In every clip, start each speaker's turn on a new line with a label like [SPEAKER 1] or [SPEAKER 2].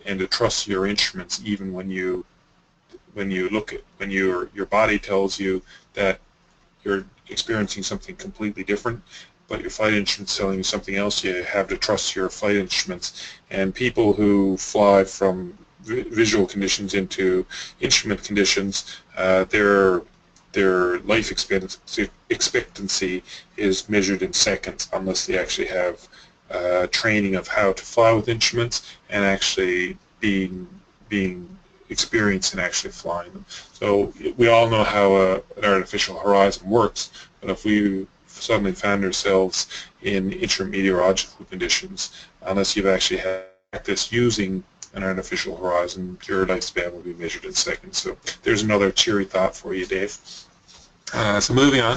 [SPEAKER 1] and to trust your instruments even when your body tells you that you're experiencing something completely different, but your flight instrument's telling you something else. You have to trust your flight instruments. And people who fly from visual conditions into instrument conditions, their life expectancy is measured in seconds, unless they actually have training of how to fly with instruments and actually being experienced in actually flying them. So we all know how an artificial horizon works, but if we suddenly found ourselves in intermeteorological conditions, unless you've actually had practice using an artificial horizon, your lifespan will be measured in seconds. So there's another cheery thought for you, Dave. So moving on.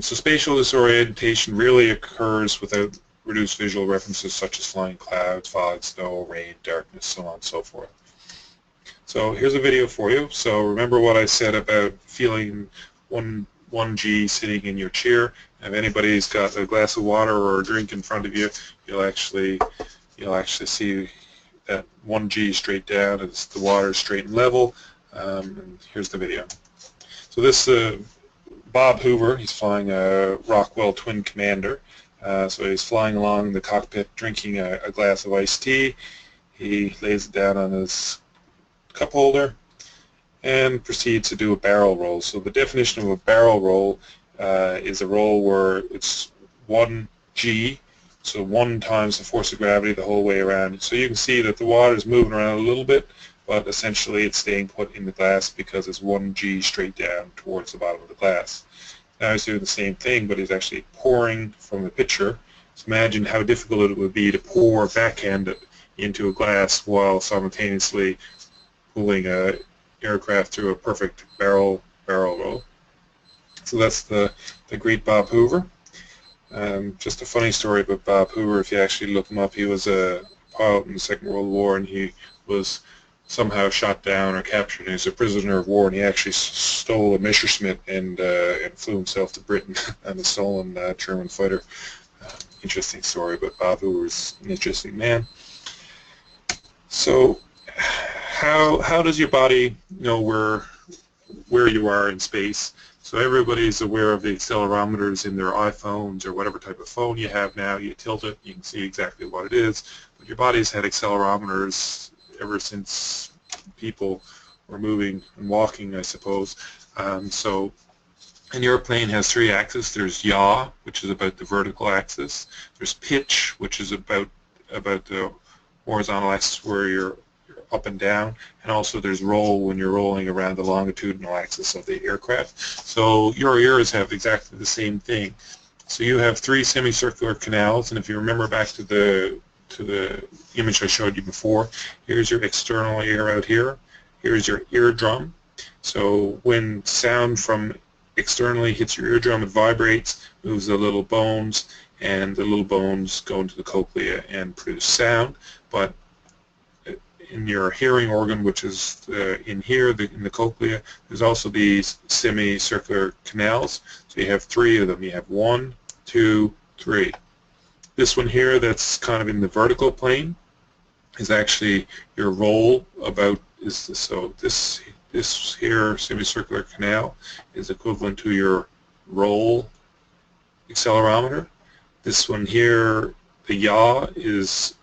[SPEAKER 1] So spatial disorientation really occurs without reduced visual references such as flying clouds, fog, snow, rain, darkness, so on and so forth. So here's a video for you. So remember what I said about feeling 1G sitting in your chair. If anybody's got a glass of water or a drink in front of you, you'll actually see that 1G straight down as the water is straight and level. And here's the video. So this Bob Hoover, he's flying a Rockwell Twin Commander. So he's flying along the cockpit drinking a glass of iced tea. He lays it down on his cup holder and proceeds to do a barrel roll. So the definition of a barrel roll is a roll where it's 1G, so 1 times the force of gravity the whole way around. So you can see that the water is moving around a little bit, but essentially it's staying put in the glass because it's 1G straight down towards the bottom of the glass. Now he's doing the same thing, but he's actually pouring from the pitcher. So imagine how difficult it would be to pour backhand into a glass while simultaneously pulling an aircraft through a perfect barrel roll. So that's the great Bob Hoover. Just a funny story about Bob Hoover. If you actually look him up, he was a pilot in the Second World War, and he was somehow shot down or captured, and he was a prisoner of war, and he actually stole a Messerschmitt and flew himself to Britain on a stolen German fighter. Interesting story, but Bob Hoover is an interesting man. So how does your body know where you are in space? So everybody's aware of the accelerometers in their iPhones or whatever type of phone you have now. You tilt it, you can see exactly what it is. But your body's had accelerometers ever since people were moving and walking, I suppose. So an airplane has 3 axes. There's yaw, which is about the vertical axis. There's pitch, which is about the horizontal axis where you're up and down, and also there's roll when you're rolling around the longitudinal axis of the aircraft. So your ears have exactly the same thing. So you have 3 semicircular canals, and if you remember back to the image I showed you before, here's your external ear out here. Here's your eardrum. So when sound from externally hits your eardrum, it vibrates, moves the little bones, and the little bones go into the cochlea and produce sound. But in your hearing organ, which is in here, in the cochlea, there's also these semicircular canals. So you have 3 of them. You have 1, 2, 3. This one here that's kind of in the vertical plane is actually your roll so this here semicircular canal is equivalent to your roll accelerometer. This one here, the yaw, is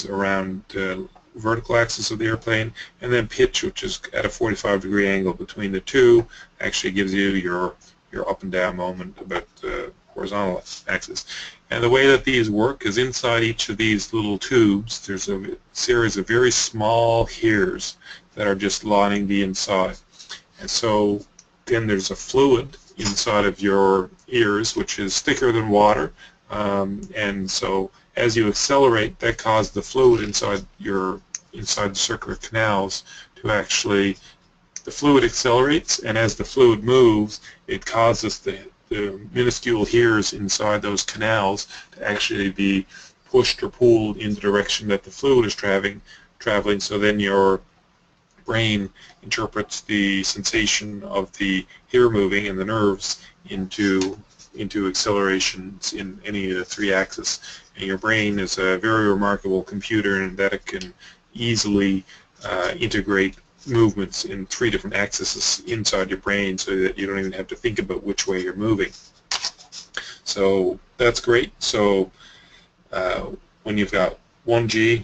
[SPEAKER 1] around the vertical axis of the airplane, and then pitch, which is at a 45-degree angle between the two, actually gives you your up and down moment about the horizontal axis. And the way that these work is inside each of these little tubes there's a series of very small hairs that are just lining the inside. And so then there's a fluid inside of your ears which is thicker than water, and so as you accelerate, that causes the fluid inside the circular canals to actually, the fluid accelerates, and as the fluid moves, it causes the minuscule hairs inside those canals to actually be pushed or pulled in the direction that the fluid is traveling. So then your brain interprets the sensation of the hair moving and the nerves into into accelerations in any of the three axes. And your brain is a very remarkable computer in that it can easily integrate movements in three different axes inside your brain so that you don't even have to think about which way you're moving. So that's great. So when you've got 1G,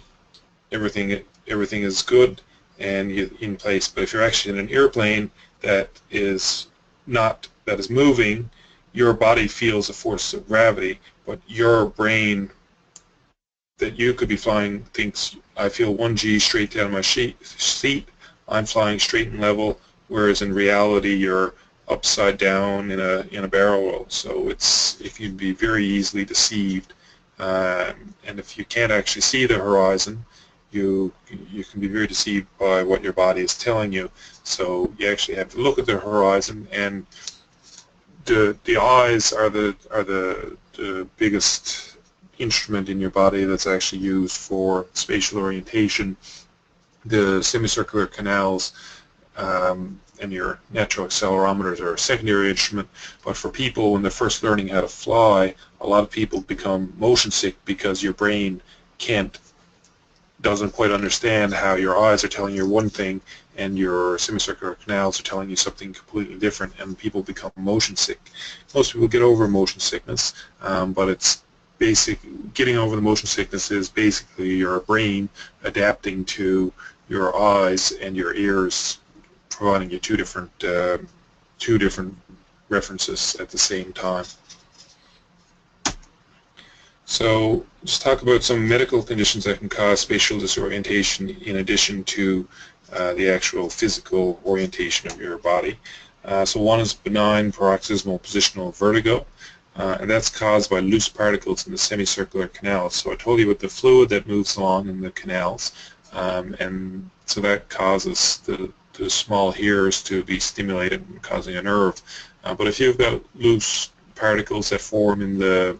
[SPEAKER 1] everything is good and you're in place. But if you're actually in an airplane that is moving, your body feels a force of gravity, but your brain that you could be flying thinks, I feel 1G straight down my seat, I'm flying straight and level, whereas in reality you're upside down in a barrel roll. So it can be very easily deceived, and if you can't actually see the horizon, you can be very deceived by what your body is telling you. So you actually have to look at the horizon, and the eyes are the biggest instrument in your body that's actually used for spatial orientation. The semicircular canals and your natural accelerometers are a secondary instrument, but for people when they're first learning how to fly, a lot of people become motion sick because your brain doesn't quite understand how your eyes are telling you one thing and your semicircular canals are telling you something completely different, and people become motion sick. Most people get over motion sickness, but it's getting over the motion sickness is basically your brain adapting to your eyes and your ears, providing you two different references at the same time. So let's talk about some medical conditions that can cause spatial disorientation in addition to the actual physical orientation of your body. So one is benign paroxysmal positional vertigo, and that's caused by loose particles in the semicircular canals. So I told you about the fluid that moves along in the canals, and so that causes the small hairs to be stimulated, causing a nerve. But if you've got loose particles that form in the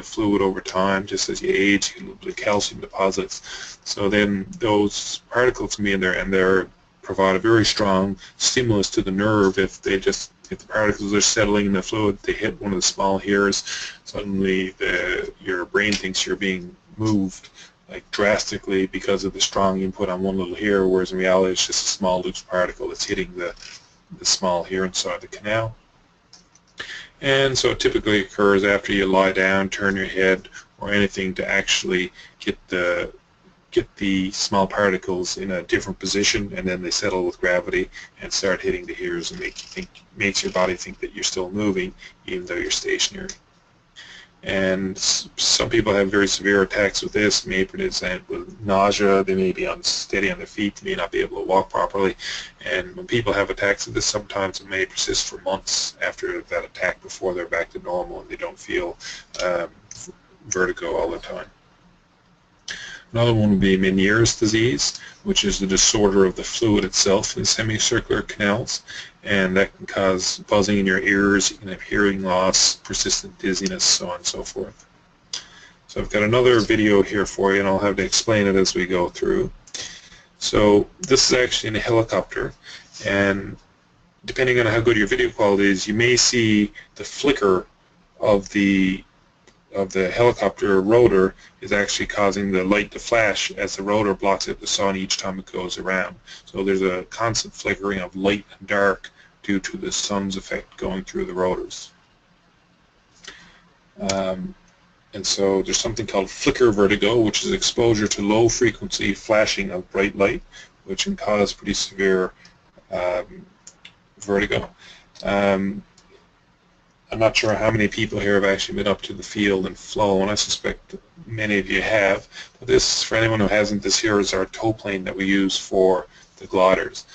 [SPEAKER 1] fluid over time, just as you age, you get calcium deposits. So then those particles can be in there, and they provide a very strong stimulus to the nerve. If the particles are settling in the fluid, they hit one of the small hairs, suddenly your brain thinks you're being moved like drastically because of the strong input on one little hair, whereas in reality it's just a small loose particle that's hitting the small hair inside the canal. And so it typically occurs after you lie down, turn your head, or anything to actually get the small particles in a different position, and then they settle with gravity and start hitting the hairs and makes your body think that you're still moving even though you're stationary. And some people have very severe attacks with this. They may present with nausea, they may be unsteady on their feet, they may not be able to walk properly. And when people have attacks of this, sometimes it may persist for months after that attack before they're back to normal and they don't feel vertigo all the time. Another one would be Meniere's disease, which is the disorder of the fluid itself in the semicircular canals, and that can cause buzzing in your ears, you can have hearing loss, persistent dizziness, so on and so forth. So I've got another video here for you, and I'll have to explain it as we go through. So this is actually in a helicopter, and depending on how good your video quality is, you may see the flicker of the helicopter rotor is actually causing the light to flash as the rotor blocks out the sun each time it goes around. So there's a constant flickering of light and dark due to the sun's effect going through the rotors. And so there's something called flicker vertigo, which is exposure to low frequency flashing of bright light, which can cause pretty severe vertigo. I'm not sure how many people here have actually been up to the field and flown. I suspect many of you have. But this, for anyone who hasn't, this here is our tow plane that we use for the gliders.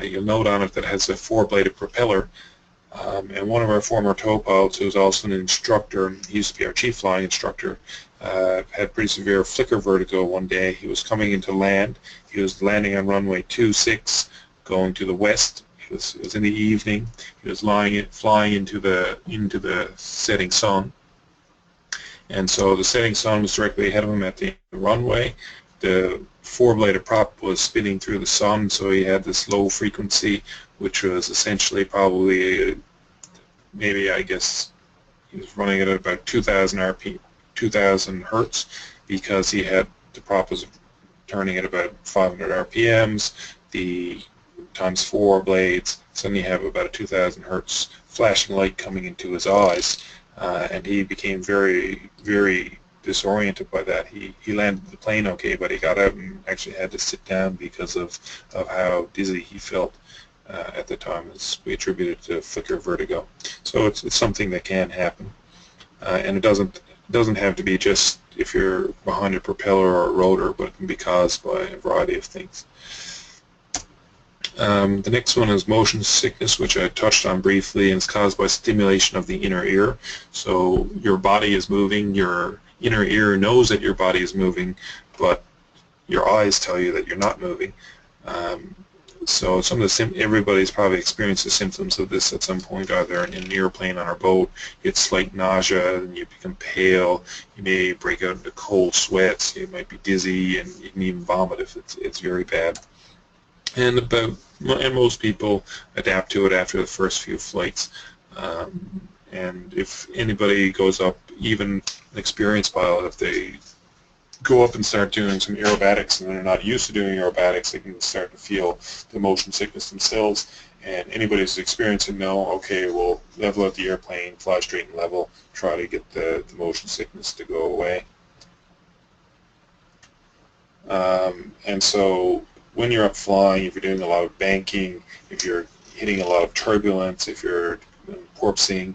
[SPEAKER 1] You'll note on it that it has a four-bladed propeller. And one of our former tow pilots, who was also an instructor, he used to be our chief flying instructor, had pretty severe flicker vertigo one day. He was coming into land. He was landing on runway 26, going to the west. It was in the evening. He was flying into the setting sun, and so the setting sun was directly ahead of him at the runway. The four-bladed prop was spinning through the sun, so he had this low frequency, which was essentially probably maybe, I guess, was running at about 2,000 RP, 2,000 hertz, because he had the prop was turning at about 500 RPMs. The times 4 blades. Suddenly you have about a 2,000 hertz flashing light coming into his eyes, and he became very, very disoriented by that. He landed the plane okay, but he got out and actually had to sit down because of how dizzy he felt at the time. As we attributed to flicker vertigo. So it's something that can happen, and it doesn't have to be just if you're behind a propeller or a rotor, but it can be caused by a variety of things. The next one is motion sickness, which I touched on briefly, and it's caused by stimulation of the inner ear. So your body is moving, your inner ear knows that your body is moving, but your eyes tell you that you're not moving. So some of the everybody's probably experienced the symptoms of this at some point, either in an airplane, on a boat. You get slight nausea, and you become pale. You may break out into cold sweats. You might be dizzy, and you can even vomit if it's very bad. And most people adapt to it after the first few flights. And if anybody goes up, even an experienced pilot, if they go up and start doing some aerobatics and they're not used to doing aerobatics, they can start to feel the motion sickness themselves. And anybody who's experienced it know, okay, we'll level out the airplane, fly straight and level, try to get the motion sickness to go away. And so when you're up flying, if you're doing a lot of banking, if you're hitting a lot of turbulence, if you're porpoising,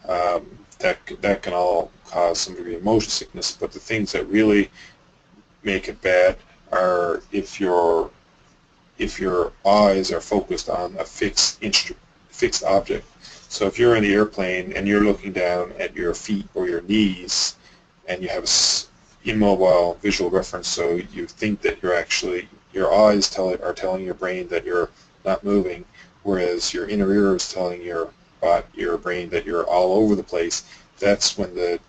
[SPEAKER 1] that can all cause some degree of motion sickness. But the things that really make it bad are if your eyes are focused on a fixed object. So if you're in the airplane and you're looking down at your feet or your knees, and you have a immobile visual reference, so you think that you're actually, your eyes are telling your brain that you're not moving, whereas your inner ear is telling your brain that you're all over the place. That's when the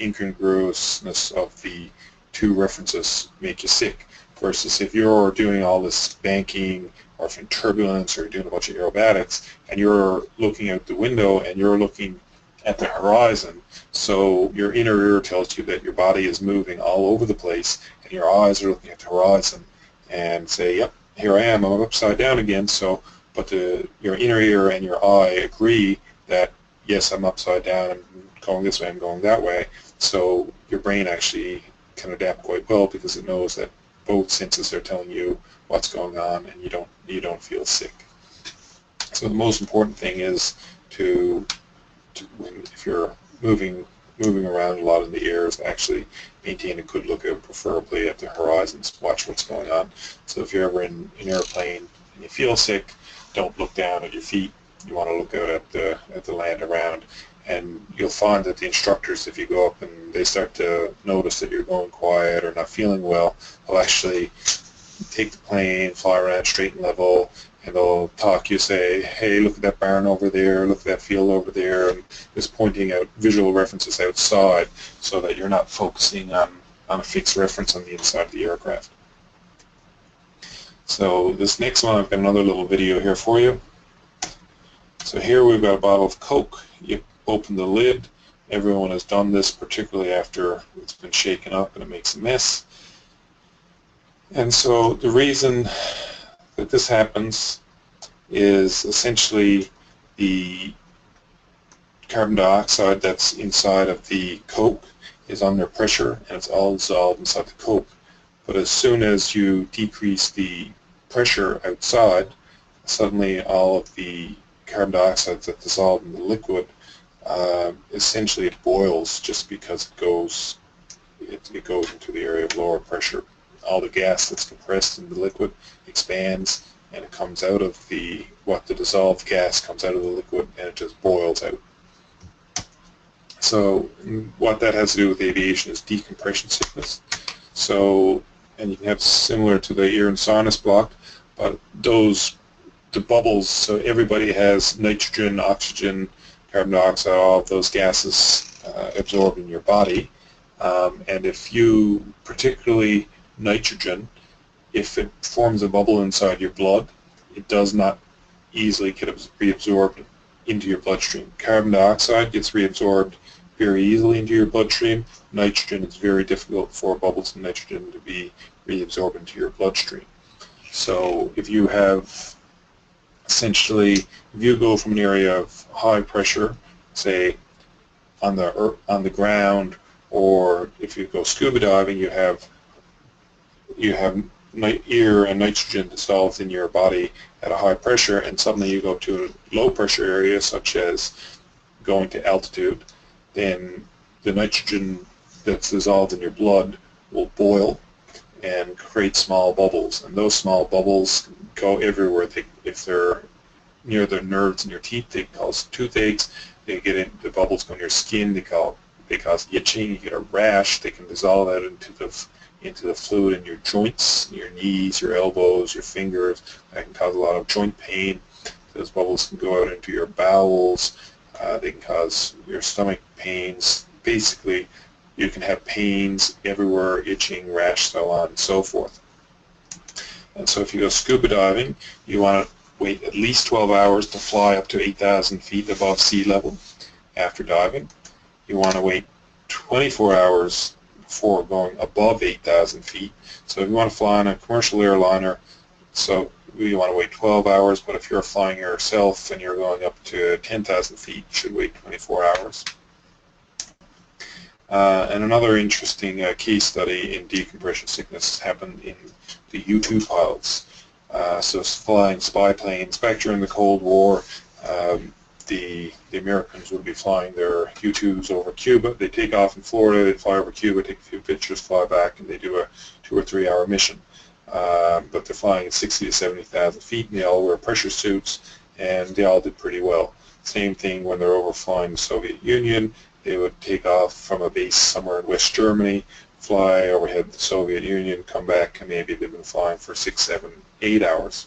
[SPEAKER 1] incongruousness of the two references make you sick. Versus if you're doing all this banking or if in turbulence or you're doing a bunch of aerobatics and you're looking out the window and you're looking at the horizon, so your inner ear tells you that your body is moving all over the place, and your eyes are looking at the horizon and say, yep, here I am, I'm upside down again. So, but your inner ear and your eye agree that, yes, I'm upside down, I'm going this way, I'm going that way. So your brain actually can adapt quite well because it knows that both senses are telling you what's going on, and you don't feel sick. So the most important thing is if you're moving around a lot in the air, is actually maintain a good lookout, preferably at the horizons. Watch what's going on. So if you're ever in an airplane and you feel sick, don't look down at your feet. You want to look out at the land around. And you'll find that the instructors, if you go up and they start to notice that you're going quiet or not feeling well, they'll actually take the plane, fly around straight and level, and they'll talk you, say, hey, look at that barn over there, look at that field over there, and just pointing out visual references outside so that you're not focusing on a fixed reference on the inside of the aircraft. So this next one, I've got another little video here for you. So here we've got a bottle of Coke. You open the lid. Everyone has done this, particularly after it's been shaken up and it makes a mess. And so the reason that this happens is essentially the carbon dioxide that's inside of the Coke is under pressure and it's all dissolved inside the Coke. But as soon as you decrease the pressure outside, suddenly all of the carbon dioxide that's dissolved in the liquid, essentially it boils just because it goes into the area of lower pressure. All the gas that's compressed in the liquid expands and it comes out of the dissolved gas comes out of the liquid and it just boils out. So what that has to do with aviation is decompression sickness. So, and you can have similar to the ear and sinus block, but the bubbles, so everybody has nitrogen, oxygen, carbon dioxide, all of those gases absorbed in your body. And if you, particularly nitrogen, if it forms a bubble inside your blood, it does not easily get reabsorbed into your bloodstream. Carbon dioxide gets reabsorbed very easily into your bloodstream. Nitrogen, it's very difficult for bubbles of nitrogen to be reabsorbed into your bloodstream. So if you have essentially, if you go from an area of high pressure, say on the ground, or if you go scuba diving, you have air and nitrogen dissolved in your body at a high pressure, and suddenly you go to a low pressure area, such as going to altitude, then the nitrogen that's dissolved in your blood will boil and create small bubbles, and those small bubbles go everywhere. If they're near the nerves in your teeth, they cause toothaches. They get in, the bubbles go in your skin. They cause itching. You get a rash. They can dissolve out into the fluid in your joints, your knees, your elbows, your fingers. That can cause a lot of joint pain. Those bubbles can go out into your bowels. They can cause your stomach pains. Basically, you can have pains everywhere, itching, rash, so on and so forth. And so if you go scuba diving, you want to wait at least 12 hours to fly up to 8,000 feet above sea level after diving. You want to wait 24 hours before going above 8,000 feet. So if you want to fly on a commercial airliner, so you want to wait 12 hours, but if you're flying yourself and you're going up to 10,000 feet, you should wait 24 hours. And another interesting case study in decompression sickness happened in the U-2 pilots. So flying spy planes back during the Cold War, the Americans would be flying their U-2s over Cuba. They take off in Florida, they fly over Cuba, take a few pictures, fly back, and they do a 2 or 3 hour mission. But they're flying at 60 to 70,000 feet, and they all wear pressure suits, and they all did pretty well. Same thing when they're over flying the Soviet Union. They would take off from a base somewhere in West Germany, fly overhead the Soviet Union, come back, and maybe they've been flying for 6, 7, 8 hours.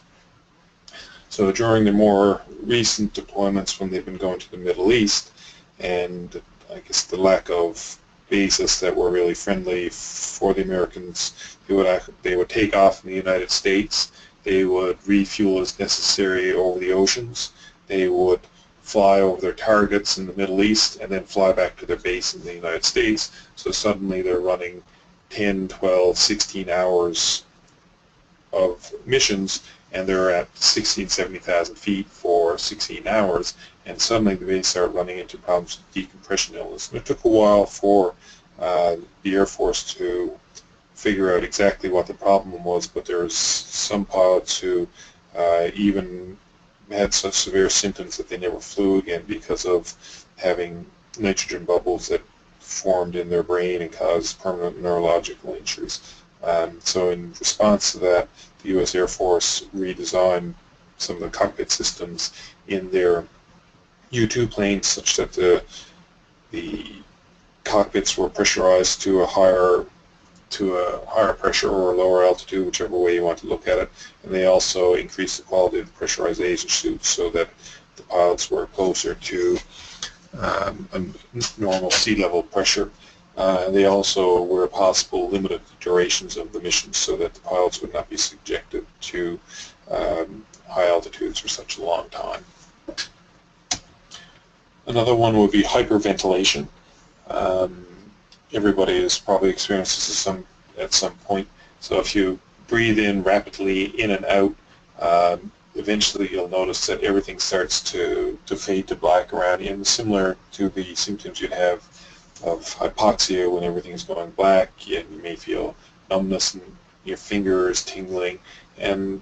[SPEAKER 1] So during the more recent deployments, when they've been going to the Middle East, and I guess the lack of bases that were really friendly for the Americans, they would take off in the United States. They would refuel as necessary over the oceans. They would fly over their targets in the Middle East and then fly back to their base in the United States. So suddenly they're running 10, 12, 16 hours of missions, and they're at 60,000, 70,000 feet for 16 hours, and suddenly they start running into problems with decompression illness. And it took a while for the Air Force to figure out exactly what the problem was, but there's some pilots who even had such severe symptoms that they never flew again because of having nitrogen bubbles that formed in their brain and caused permanent neurological injuries. So in response to that, the U.S. Air Force redesigned some of the cockpit systems in their U-2 planes such that the cockpits were pressurized to a higher pressure or a lower altitude, whichever way you want to look at it. And they also increased the quality of the pressurization suits so that the pilots were closer to a normal sea level pressure. They also, where possible, limited the durations of the missions so that the pilots would not be subjected to high altitudes for such a long time. Another one would be hyperventilation. Everybody has probably experienced this at some point. So if you breathe in rapidly in and out, eventually you'll notice that everything starts to fade to black around you, and similar to the symptoms you'd have of hypoxia when everything is going black. You may feel numbness in your fingers, tingling, and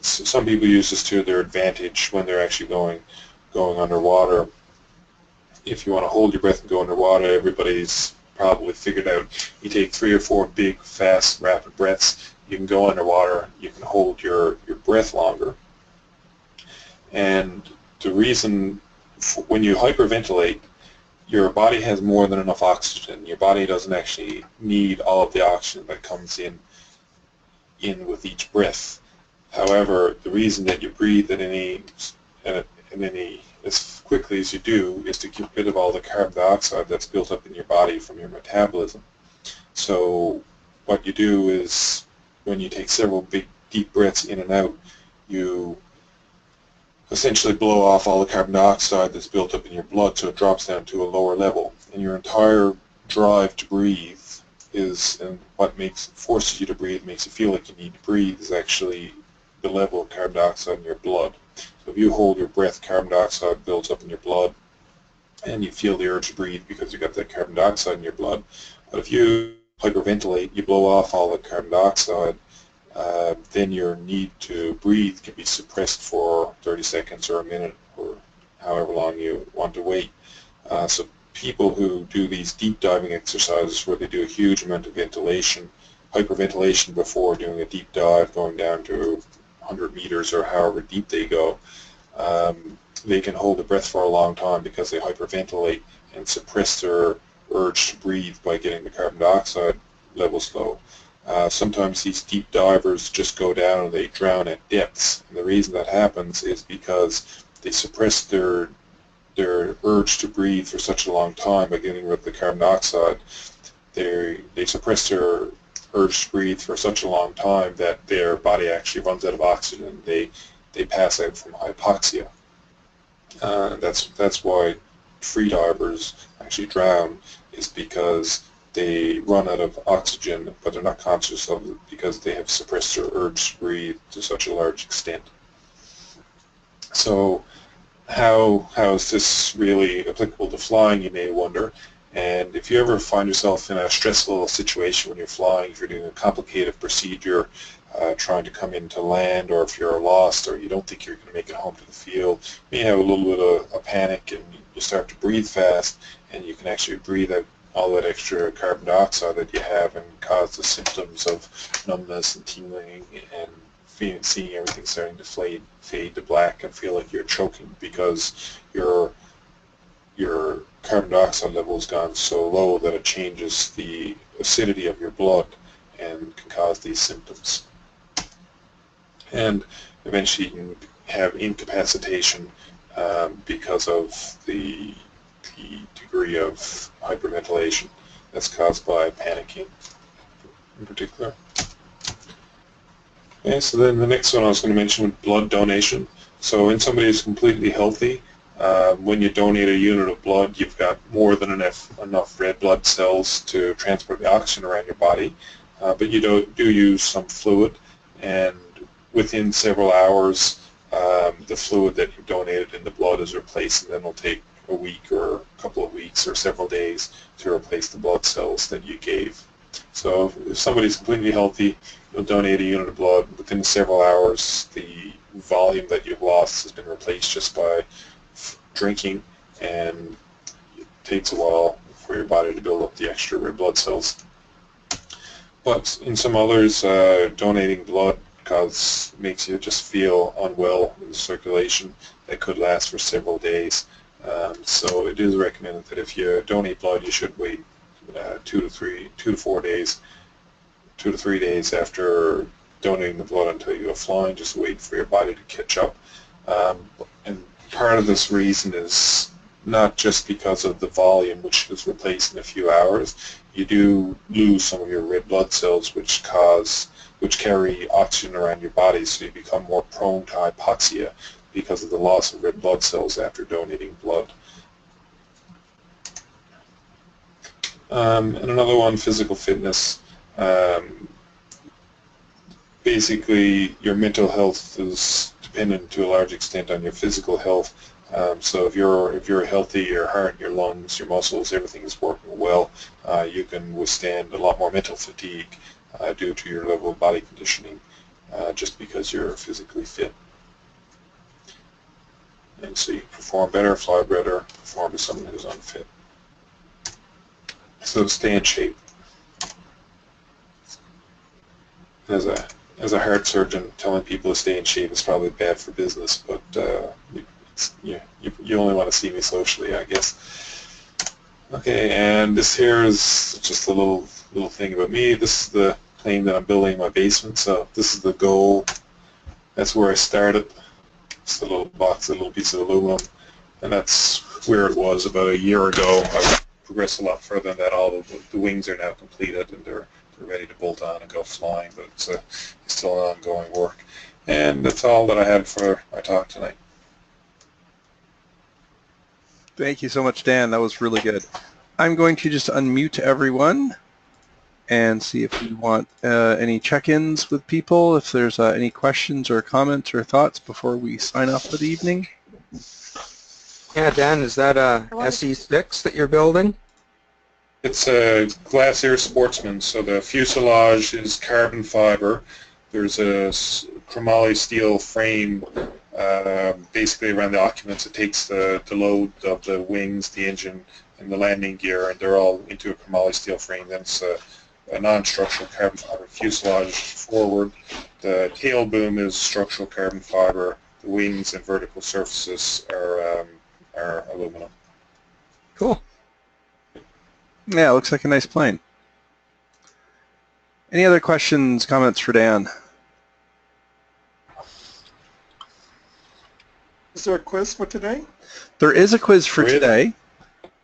[SPEAKER 1] some people use this to their advantage when they're actually going underwater. If you want to hold your breath and go underwater, everybody's probably figured out you take 3 or 4 big, fast, rapid breaths. You can go underwater, you can hold your breath longer. And the reason, when you hyperventilate, your body has more than enough oxygen. Your body doesn't actually need all of the oxygen that comes in with each breath. However, the reason that you breathe as quickly as you do is to get rid of all the carbon dioxide that's built up in your body from your metabolism. So what you do is, when you take several big deep breaths in and out, you essentially blow off all the carbon dioxide that's built up in your blood, so it drops down to a lower level. And your entire drive to breathe is, and what forces you to breathe, makes you feel like you need to breathe, is actually the level of carbon dioxide in your blood. So if you hold your breath, carbon dioxide builds up in your blood, and you feel the urge to breathe because you've got that carbon dioxide in your blood. But if you hyperventilate, you blow off all the carbon dioxide, then your need to breathe can be suppressed for 30 seconds or a minute or however long you want to wait. So people who do these deep diving exercises where they do a huge amount of ventilation, hyperventilation before doing a deep dive, going down to 100 meters or however deep they go, they can hold the breath for a long time because they hyperventilate and suppress their urge to breathe by getting the carbon dioxide levels low. Sometimes these deep divers just go down and they drown at depths. And the reason that happens is because they suppress their urge to breathe for such a long time by getting rid of the carbon dioxide. They suppress their urge to breathe for such a long time that their body actually runs out of oxygen. They pass out from hypoxia. That's why free divers actually drown, is because they run out of oxygen, but they're not conscious of it because they have suppressed their urge to breathe to such a large extent. So how is this really applicable to flying, you may wonder. And if you ever find yourself in a stressful situation when you're flying, if you're doing a complicated procedure, trying to come into land, or if you're lost or you don't think you're going to make it home to the field, you may have a little bit of a panic and you start to breathe fast, and you can actually breathe out all that extra carbon dioxide that you have and cause the symptoms of numbness and tingling and seeing everything starting to fade to black and feel like you're choking because your carbon dioxide level has gone so low that it changes the acidity of your blood and can cause these symptoms. And eventually you can have incapacitation because of the degree of hyperventilation that's caused by panicking in particular. Okay, so then the next one I was going to mention was blood donation. So in somebody who's completely healthy, when you donate a unit of blood, you've got more than enough red blood cells to transport the oxygen around your body, but you do use some fluid, and within several hours the fluid that you donated in the blood is replaced, and then it'll take a week or a couple of weeks or several days to replace the blood cells that you gave. So if somebody's completely healthy, you'll donate a unit of blood. Within several hours, the volume that you've lost has been replaced just by drinking, and it takes a while for your body to build up the extra red blood cells. But in some others, donating blood makes you just feel unwell in the circulation that could last for several days. So it is recommended that if you donate blood, you should wait 2 to 3 days after donating the blood until you go flying. Just wait for your body to catch up. And part of this reason is not just because of the volume, which is replaced in a few hours. You do lose some of your red blood cells, which carry oxygen around your body, so you become more prone to hypoxia because of the loss of red blood cells after donating blood. And another one, physical fitness. Basically, your mental health is dependent to a large extent on your physical health. So if you're healthy, your heart, your lungs, your muscles, everything is working well, you can withstand a lot more mental fatigue due to your level of body conditioning, just because you're physically fit. And so you perform better, fly better, perform as someone who's unfit. So stay in shape. As a heart surgeon, telling people to stay in shape is probably bad for business, but you only want to see me socially, I guess. Okay, and this here is just a little thing about me. This is the plane that I'm building in my basement. So this is the goal. That's where I started. It's a little box, a little piece of aluminum, and that's where it was about a year ago. I've progressed a lot further than that. All the wings are now completed, and they're ready to bolt on and go flying, but it's still an ongoing work. And that's all that I had for my talk tonight.
[SPEAKER 2] Thank you so much, Dan. That was really good. I'm going to just unmute everyone and see if we want any check-ins with people, if there's any questions or comments or thoughts before we sign off for the evening.
[SPEAKER 3] Yeah, Dan, is that a SE6 that you're building?
[SPEAKER 1] It's a Glass Air Sportsman, so the fuselage is carbon fiber. There's a chromoly steel frame basically around the occupants. It takes the load of the wings, the engine, and the landing gear, and they're all into a chromoly steel frame. Then it's a non-structural carbon fiber fuselage forward. The tail boom is structural carbon fiber. The wings and vertical surfaces are aluminum.
[SPEAKER 3] Cool.
[SPEAKER 2] Yeah, it looks like a nice plane. Any other questions, comments for Dan?
[SPEAKER 4] Is there a quiz for today?
[SPEAKER 2] There is a quiz for today.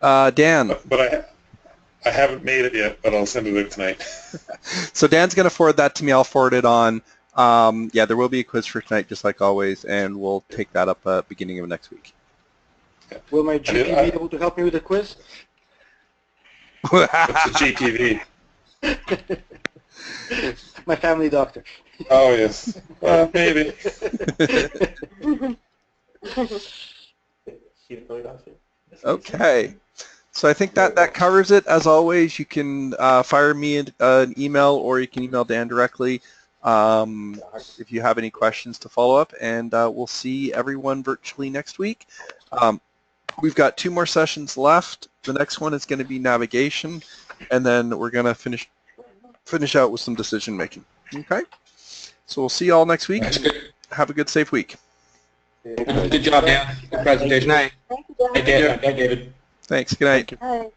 [SPEAKER 2] Dan.
[SPEAKER 1] But I haven't made it yet, but I'll send it out tonight.
[SPEAKER 2] So Dan's going to forward that to me. I'll forward it on. Yeah, there will be a quiz for tonight, just like always, and we'll take that up at the beginning of next week.
[SPEAKER 4] Will my GP be able to help me with the quiz?
[SPEAKER 1] What's the GPV?
[SPEAKER 4] My family doctor.
[SPEAKER 1] Oh, yes. Well, maybe.
[SPEAKER 2] Okay. So I think that covers it. As always, you can fire me an email, or you can email Dan directly if you have any questions to follow up, and we'll see everyone virtually next week. We've got 2 more sessions left. The next one is going to be navigation, and then we're going to finish out with some decision making. Okay? So we'll see you all next week. Have a good, safe week.
[SPEAKER 3] Good job, Dan. Good presentation.
[SPEAKER 5] Thank you, Dan.
[SPEAKER 3] Thank you, David.
[SPEAKER 2] Thanks. Good night.
[SPEAKER 5] Bye.